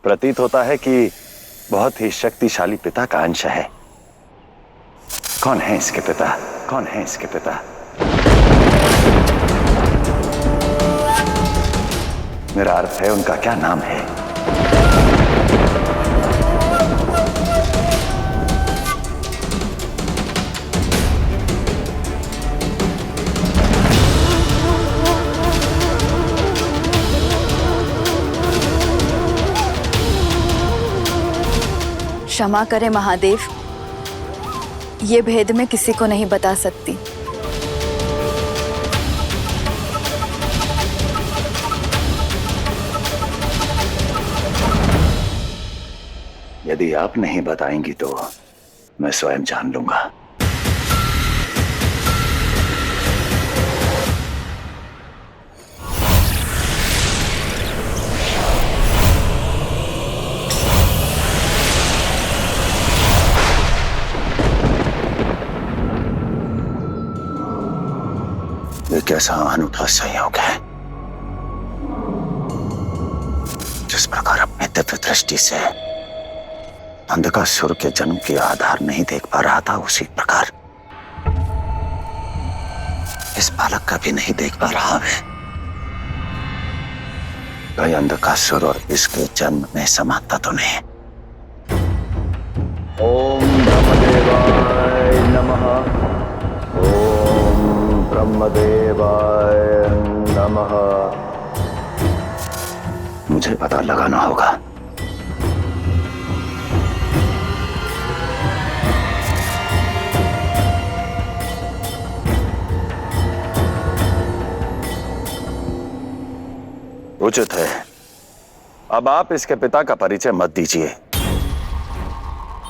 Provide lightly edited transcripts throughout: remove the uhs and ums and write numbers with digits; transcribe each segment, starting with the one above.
प्रतीत होता है कि बहुत ही शक्तिशाली पिता का अंश है। कौन है इसके पिता? कौन है इसके पिता? मेरा अर्थ है, उनका क्या नाम है? क्षमा करें महादेव, ये भेद मैं किसी को नहीं बता सकती। यदि आप नहीं बताएंगी तो मैं स्वयं जान लूंगा। ये कैसा अनूठा संयोग है, जिस प्रकार अपने दिव्य दृष्टि से अंधकासुर के जन्म के आधार नहीं देख पा रहा था, उसी प्रकार इस बालक का भी नहीं देख पा रहा है। कहीं अंधकासुर और इसके जन्म में समानता तो नहीं? ओम ब्रह्मदेवाय नमः। ओम ब्रह्मदेवाय नमः। मुझे पता लगाना होगा। उचित है, अब आप इसके पिता का परिचय मत दीजिए,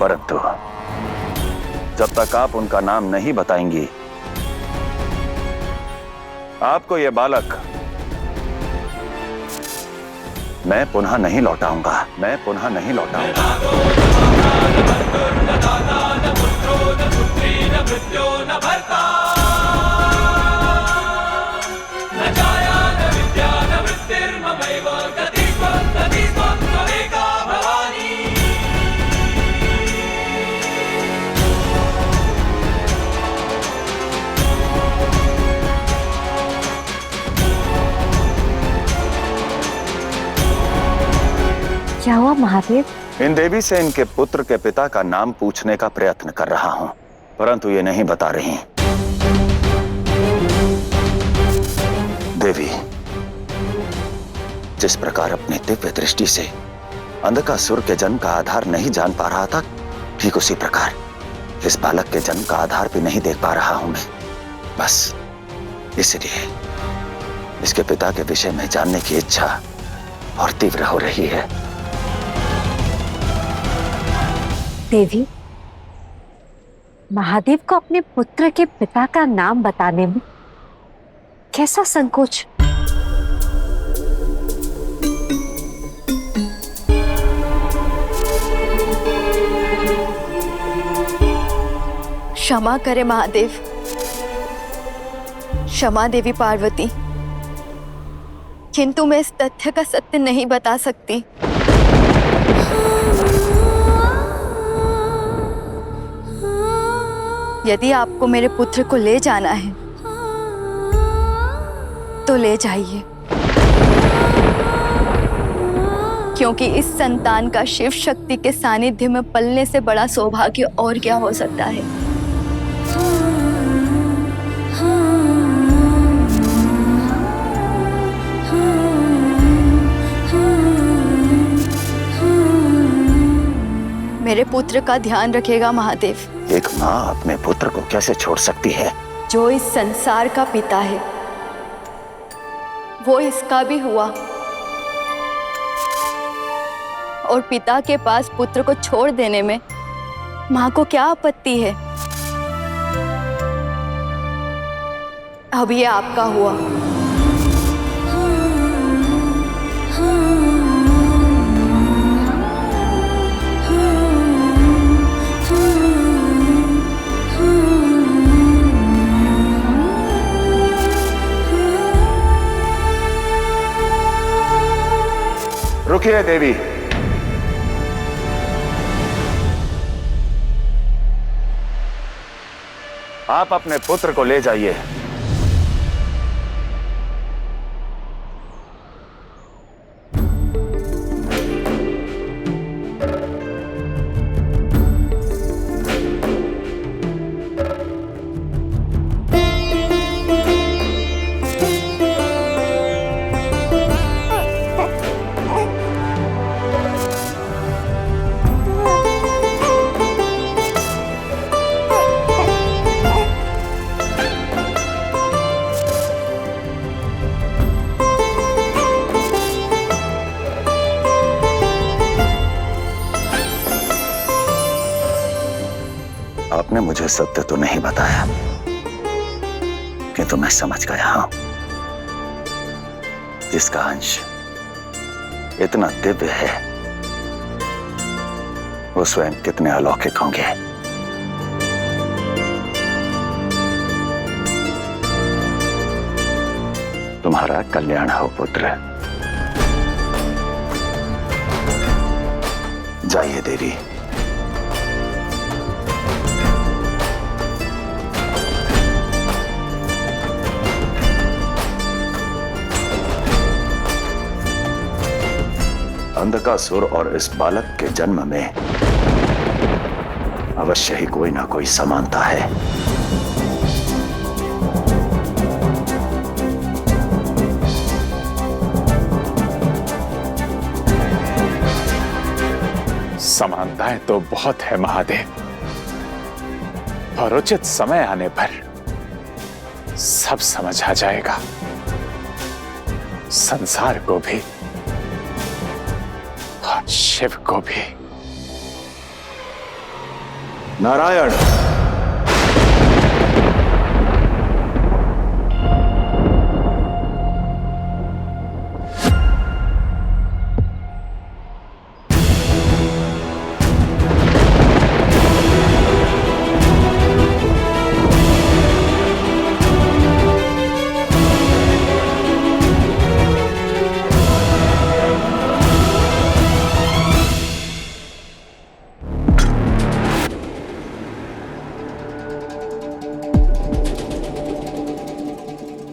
परंतु जब तक आप उनका नाम नहीं बताएंगी, आपको यह बालक मैं पुनः नहीं लौटाऊंगा। मैं पुनः नहीं लौटाऊंगा। क्या हुआ महादेव? इन देवी से इनके पुत्र के पिता का नाम पूछने का प्रयत्न कर रहा हूं, परंतु ये नहीं बता रही। देवी, जिस प्रकार अपनी दिव्य दृष्टि से अंधकासुर के जन्म का आधार नहीं जान पा रहा था, ठीक उसी प्रकार इस बालक के जन्म का आधार भी नहीं देख पा रहा हूं मैं। बस इसलिए इसके पिता के विषय में जानने की इच्छा और तीव्र हो रही है। देवी, महादेव को अपने पुत्र के पिता का नाम बताने में कैसा संकोच? क्षमा करें महादेव, क्षमा देवी पार्वती, किंतु मैं इस तथ्य का सत्य नहीं बता सकती। यदि आपको मेरे पुत्र को ले जाना है तो ले जाइए, क्योंकि इस संतान का शिव शक्ति के सानिध्य में पलने से बड़ा सौभाग्य और क्या हो सकता है। मेरे पुत्र का ध्यान रखेगा महादेव। एक माँ अपने पुत्र को कैसे छोड़ सकती है? जो इस संसार का पिता है वो इसका भी हुआ, और पिता के पास पुत्र को छोड़ देने में माँ को क्या आपत्ति है? अब ये आपका हुआ। रुकिए देवी, आप अपने पुत्र को ले जाइए। आपने मुझे सत्य तो नहीं बताया, किंतु मैं समझ गया हूं। जिसका अंश इतना दिव्य है, वो स्वयं कितने अलौकिक होंगे। तुम्हारा कल्याण हो पुत्र। जाइए देवी। अंधकासुर और इस बालक के जन्म में अवश्य ही कोई ना कोई समानता है। समानताएं तो बहुत है महादेव, और उचित समय आने पर सब समझ आ जाएगा, संसार को भी और शिव को भी। नारायण,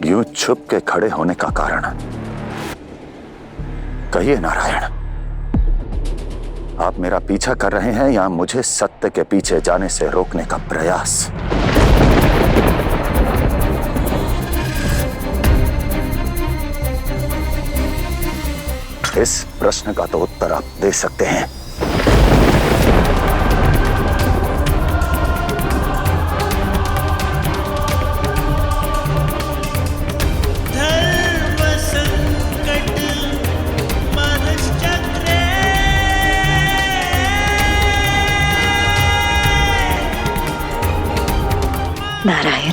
यूं छुप के खड़े होने का कारण कहिए नारायण। आप मेरा पीछा कर रहे हैं या मुझे सत्य के पीछे जाने से रोकने का प्रयास? इस प्रश्न का तो उत्तर आप दे सकते हैं। नारायण,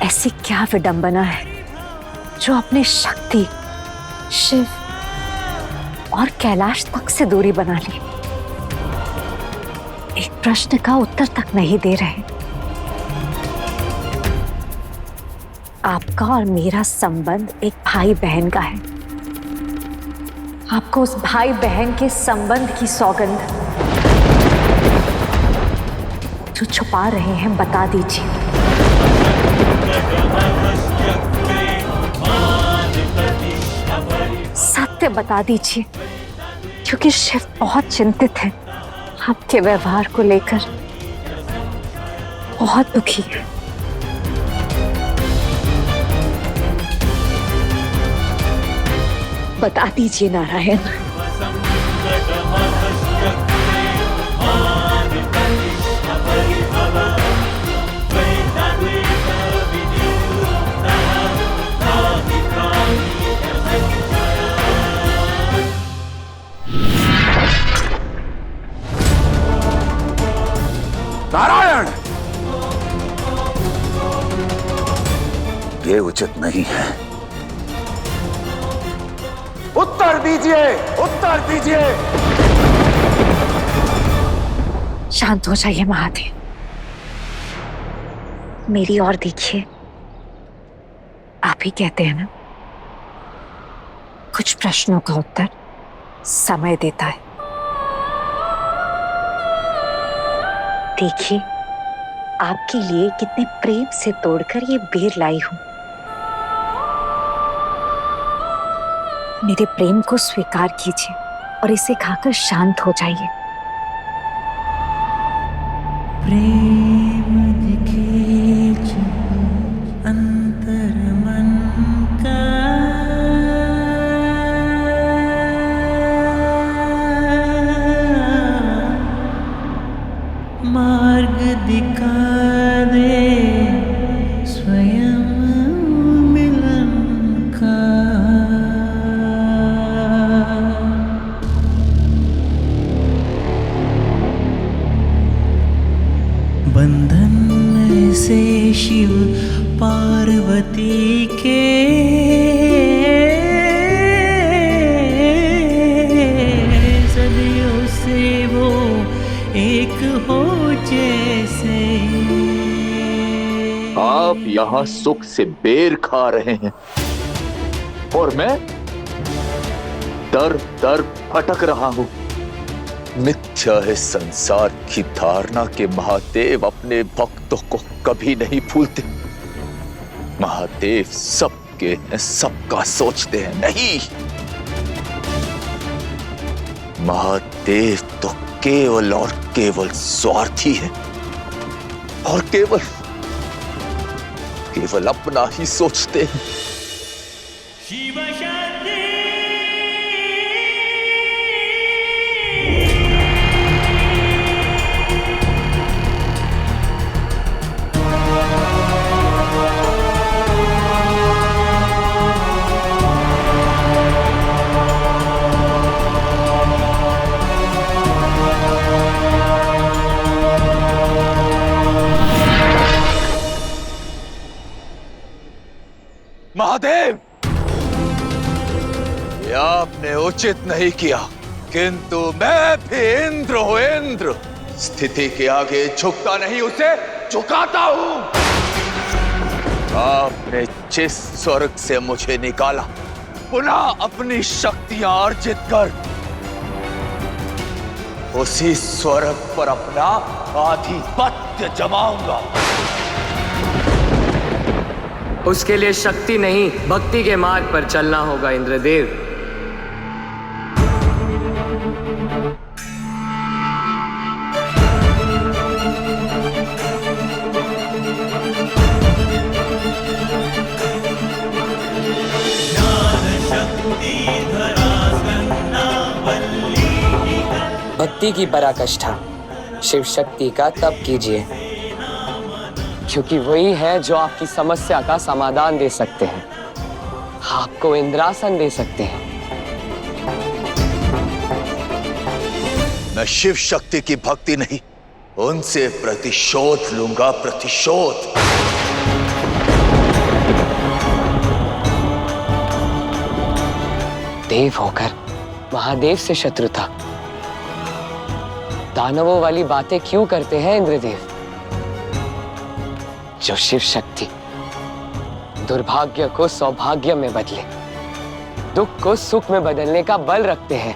ऐसी क्या विडंबना है जो अपनी शक्ति, शिव और कैलाश तक से दूरी बना ली? एक प्रश्न का उत्तर तक नहीं दे रहे। आपका और मेरा संबंध एक भाई बहन का है। आपको उस भाई बहन के संबंध की सौगंध जो छुपा रहे हैं बता दीजिए। सत्य बता दीजिए, क्योंकि शिव बहुत चिंतित है, आपके व्यवहार को लेकर बहुत दुखी है। बता दीजिए नारायण। नारायण, ये उचित नहीं है। उत्तर दीजिए, उत्तर दीजिए। शांत हो जाइए महादेव, मेरी ओर देखिए। आप ही कहते हैं ना, कुछ प्रश्नों का उत्तर समय देता है। देखिए, आपके लिए कितने प्रेम से तोड़कर ये बेर लाई हूं। मेरे प्रेम को स्वीकार कीजिए और इसे खाकर शांत हो जाइए। प्रेम दिखे जो अंतर मन का, मार्ग दिखा दे स्वयं मिलन का। बंधन ऐसे शिव पार्वती के, सदियों से वो एक हो जैसे। आप यहाँ सुख से बेर खा रहे हैं और मैं दर दर भटक रहा हूं। मिथ्या है संसार की धारणा के महादेव अपने भक्तों को कभी नहीं भूलते। महादेव सबके हैं, सबका सोचते हैं। नहीं, महादेव तो केवल और केवल स्वार्थी है और केवल अपना ही सोचते हैं। शिव शक्ति महादेव, ये आपने उचित नहीं किया, किंतु मैं भी इंद्र हूं। इंद्र स्थिति के आगे झुकता नहीं, उसे झुकाता हूं। आपने जिस स्वर्ग से मुझे निकाला, पुनः अपनी शक्तियां अर्जित कर उसी स्वर्ग पर अपना आधिपत्य जमाऊंगा। उसके लिए शक्ति नहीं, भक्ति के मार्ग पर चलना होगा इंद्रदेव। भक्ति की पराकाष्ठा शिव शक्ति का तप कीजिए, क्योंकि वही है जो आपकी समस्या का समाधान दे सकते हैं, आपको इंद्रासन दे सकते हैं। मैं शिव शक्ति की भक्ति नहीं, उनसे प्रतिशोध लूंगा। प्रतिशोध। देव होकर महादेव से शत्रुता, दानवों वाली बातें क्यों करते हैं इंद्रदेव? जो शिव शक्ति दुर्भाग्य को सौभाग्य में बदले, दुख को सुख में बदलने का बल रखते हैं,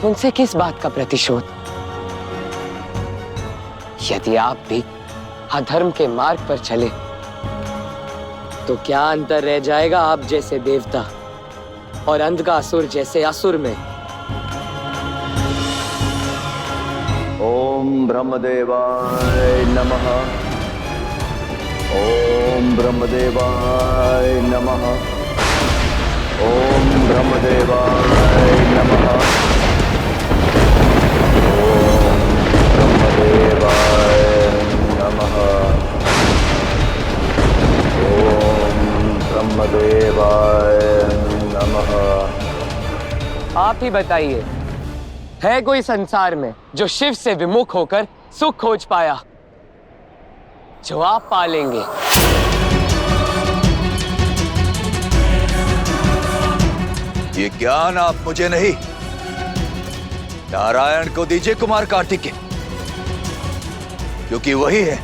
उनसे किस बात का प्रतिशोध? यदि आप भी अधर्म के मार्ग पर चले तो क्या अंतर रह जाएगा आप जैसे देवता और अंधकासुर जैसे असुर में? ओम ब्रह्मदेवाय नमः। ओम ब्रह्मदेवाय नमः। ओम ब्रह्मदेवाय नमः। ओम ब्रह्मदेवाय नमः। ओम ब्रह्मदेवाय नमः। आप ही बताइए, है कोई संसार में जो शिव से विमुख होकर सुख खोज पाया, जो आप पालेंगे? ये ज्ञान आप मुझे नहीं, नारायण को दीजिए, कुमार कार्तिकेय, क्योंकि वही है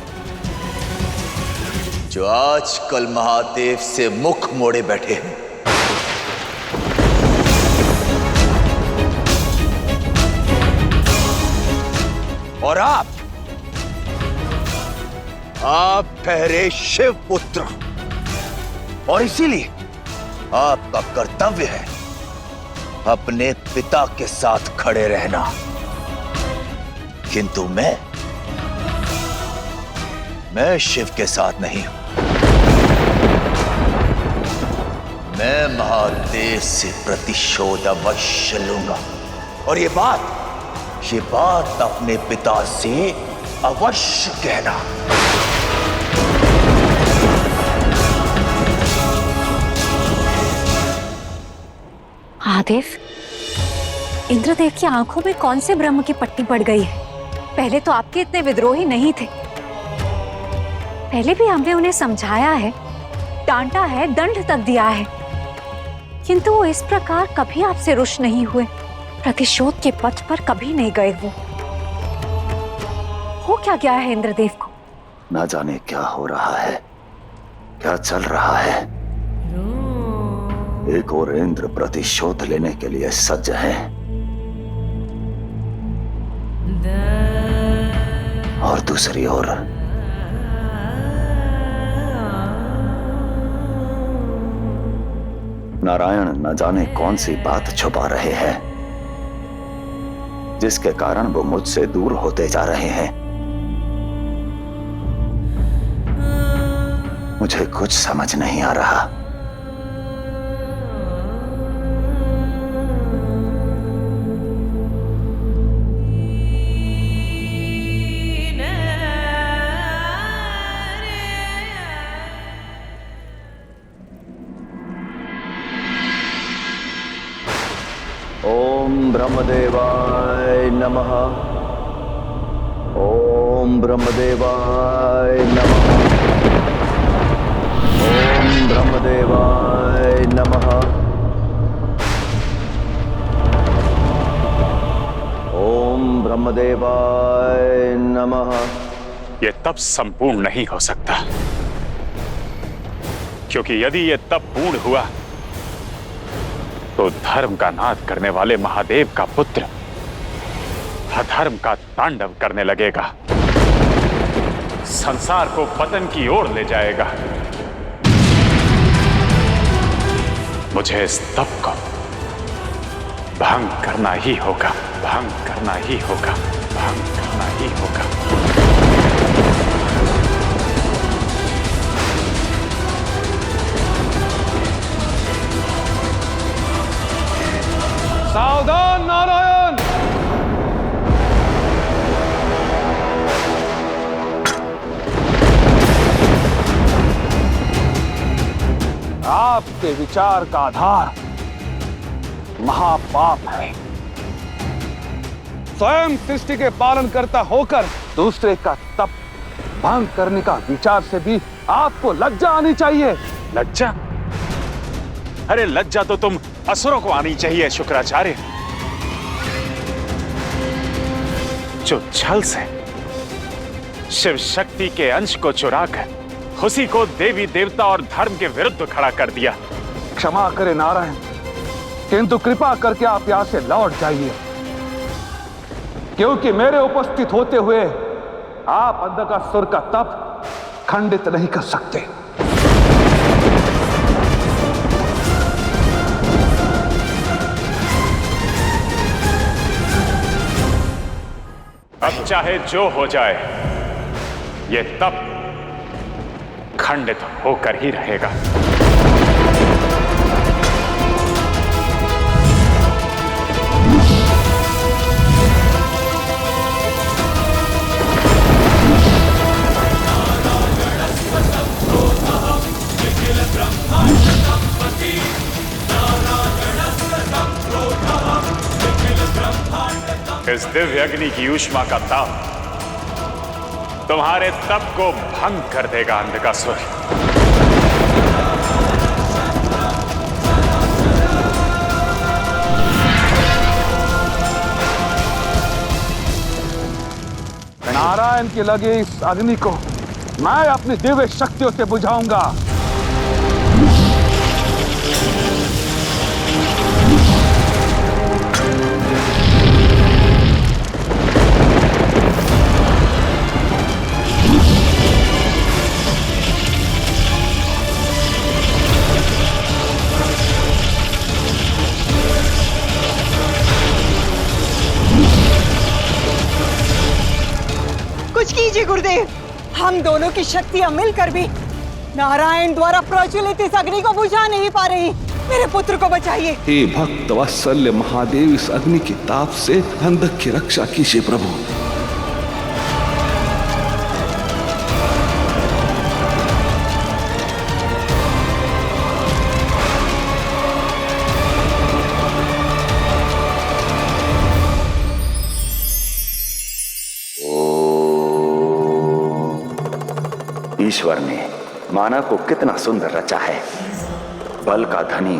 जो आजकल महादेव से मुख मोड़े बैठे हैं। और आप ठहरे शिव पुत्र और इसीलिए आपका कर्तव्य है अपने पिता के साथ खड़े रहना। किंतु मैं शिव के साथ नहीं हूं। मैं महादेव से प्रतिशोध अवश्य लूंगा और ये बात अपने पिता से अवश्य कहना। महादेव, इंद्रदेव की आंखों में कौन से ब्रह्म की पट्टी पड़ गई है? पहले तो आपके इतने विद्रोही नहीं थे। पहले भी हमने उन्हें समझाया है, डांटा है, दंड तक दिया है, किंतु वो इस प्रकार कभी आपसे रुष्ट नहीं हुए। प्रतिशोध के पथ पर कभी नहीं गए। वो हो क्या गया है इंद्रदेव को? ना जाने क्या हो रहा है, क्या चल रहा है। एक और इंद्र प्रतिशोध लेने के लिए सज्ज है और दूसरी ओर नारायण न जाने कौन सी बात छुपा रहे हैं, जिसके कारण वो मुझसे दूर होते जा रहे हैं। मुझे कुछ समझ नहीं आ रहा। ओम ब्रह्मदेवाय नमः। ओम ब्रह्मदेवाय नमः। ओम ब्रह्मदेवाय नमः। ओम ब्रह्मदेवाय नमः। यह तप संपूर्ण नहीं हो सकता, क्योंकि यदि यह तप पूर्ण हुआ तो धर्म का नाद करने वाले महादेव का पुत्र अधर्म का तांडव करने लगेगा, संसार को पतन की ओर ले जाएगा। मुझे इस तप को भंग करना ही होगा, भंग करना ही होगा, भंग करना ही होगा। सावधान नारायण! आपके विचार का आधार महापाप है। स्वयं सृष्टि के पालन करता होकर दूसरे का तप भंग करने का विचार से भी आपको लज्जा आनी चाहिए। लज्जा? अरे लज्जा तो तुम असुरों को आनी चाहिए शुक्राचार्य, जो छल से शिव शक्ति के अंश को चुराकर उसी को देवी देवता और धर्म के विरुद्ध खड़ा कर दिया। क्षमा करें नारायण, किंतु कृपा करके आप यहां से लौट जाइए, क्योंकि मेरे उपस्थित होते हुए आप अंधकासुर का तप खंडित नहीं कर सकते। अब चाहे जो हो जाए, यह तप खंडित होकर ही रहेगा। इस दिव्य अग्नि की ऊष्मा का ताप तुम्हारे तप को भंग कर देगा अंधकासुर। नारायण की लगे इस अग्नि को मैं अपनी दिव्य शक्तियों से बुझाऊंगा। हम दोनों की शक्तियां मिलकर भी नारायण द्वारा प्रज्वलित इस अग्नि को बुझा नहीं पा रही। मेरे पुत्र को बचाइए। हे भक्त वात्सल्य महादेव, इस अग्नि के ताप से अंधक की रक्षा कीजिए प्रभु। ईश्वर ने मानव को कितना सुंदर रचा है। बल का धनी,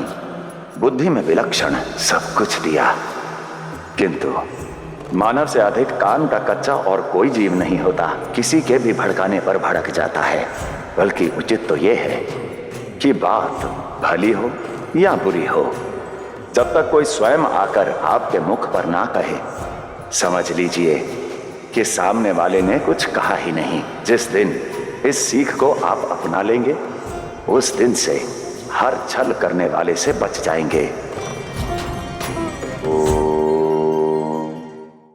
बुद्धि में विलक्षण, सब कुछ दिया, किंतु मानव से अधिक कान का कच्चा और कोई जीव नहीं होता। किसी के भी भड़काने पर भड़क जाता है। बल्कि उचित तो यह है कि बात भली हो या बुरी हो, जब तक कोई स्वयं आकर आपके मुख पर ना कहे, समझ लीजिए कि सामने वाले ने कुछ कहा ही नहीं। जिस दिन इस सीख को आप अपना लेंगे, उस दिन से हर छल करने वाले से बच जाएंगे।